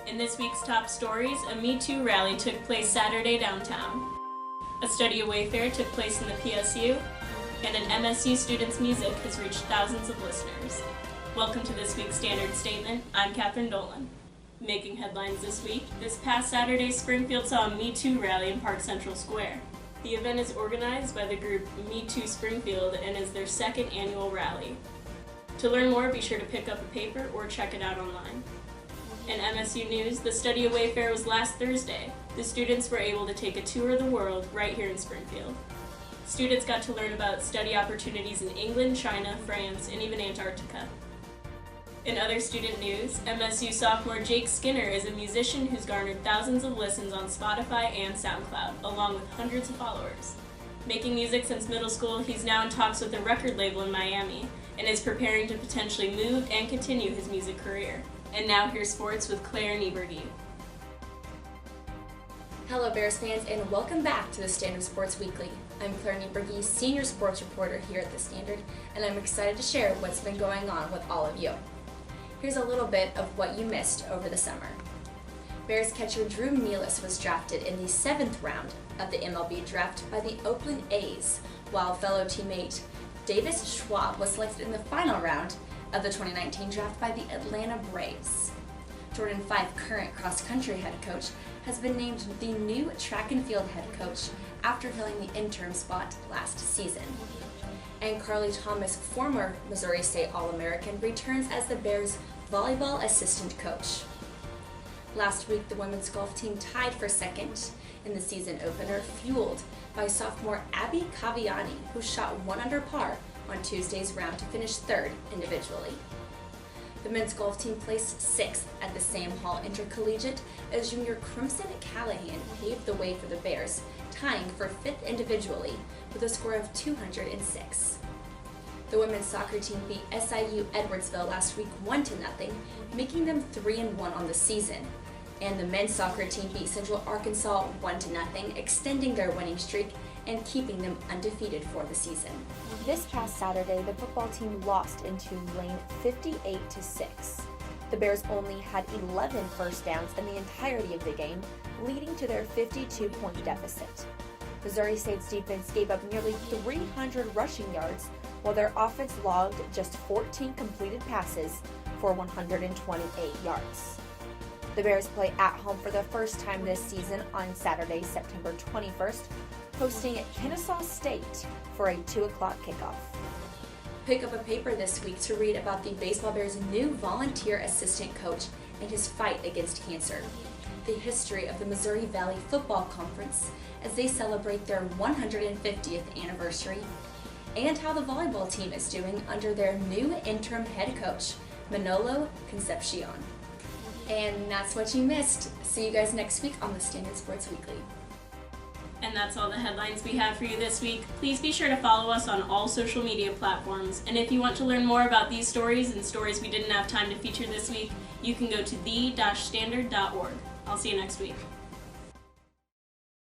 In this week's top stories, a Me Too rally took place Saturday downtown. A study away fair took place in the PSU, and an MSU student's music has reached thousands of listeners. Welcome to this week's Standard Statement. I'm Kathryn Dolan. Making headlines this week, this past Saturday, Springfield saw a Me Too rally in Park Central Square. The event is organized by the group Me Too Springfield and is their second annual rally. To learn more, be sure to pick up a paper or check it out online. In MSU news, the Study Away Fair was last Thursday. The students were able to take a tour of the world right here in Springfield. Students got to learn about study opportunities in England, China, France, and even Antarctica. In other student news, MSU sophomore Jake Skinner is a musician who's garnered thousands of listens on Spotify and SoundCloud, along with hundreds of followers. Making music since middle school, he's now in talks with a record label in Miami and is preparing to potentially move and continue his music career. And now here's sports with Claire Niebrugge. Hello Bears fans, and welcome back to the Standard Sports Weekly. I'm Claire Niebrugge, senior sports reporter here at the Standard, and I'm excited to share what's been going on with all of you. Here's a little bit of what you missed over the summer. Bears catcher Drew Mealis was drafted in the 7th round of the MLB draft by the Oakland A's, while fellow teammate Davis Schwab was selected in the final round of the 2019 draft by the Atlanta Braves. Jordan Fife, current cross-country head coach, has been named the new track and field head coach after filling the interim spot last season. And Carly Thomas, former Missouri State All-American, returns as the Bears' volleyball assistant coach. Last week, the women's golf team tied for second in the season opener, fueled by sophomore Abby Caviani, who shot 1 under par on Tuesday's round to finish 3rd individually. The men's golf team placed 6th at the Sam Hall Intercollegiate as junior Crimson Callahan paved the way for the Bears, tying for 5th individually with a score of 206. The women's soccer team beat SIU Edwardsville last week 1-0, making them 3-1 on the season. And the men's soccer team beat Central Arkansas 1-0, extending their winning streak and keeping them undefeated for the season. This past Saturday, the football team lost in Tulane 58-6. The Bears only had 11 first downs in the entirety of the game, leading to their 52-point deficit. Missouri State's defense gave up nearly 300 rushing yards, while their offense logged just 14 completed passes for 128 yards. The Bears play at home for the first time this season on Saturday, September 21st, hosting Kennesaw State for a 2 o'clock kickoff. Pick up a paper this week to read about the baseball Bears' new volunteer assistant coach and his fight against cancer, the history of the Missouri Valley Football Conference as they celebrate their 150th anniversary, and how the volleyball team is doing under their new interim head coach, Manolo Concepcion. And that's what you missed. See you guys next week on the Standard Sports Weekly. And that's all the headlines we have for you this week. Please be sure to follow us on all social media platforms. And if you want to learn more about these stories and stories we didn't have time to feature this week, you can go to the-standard.org. I'll see you next week.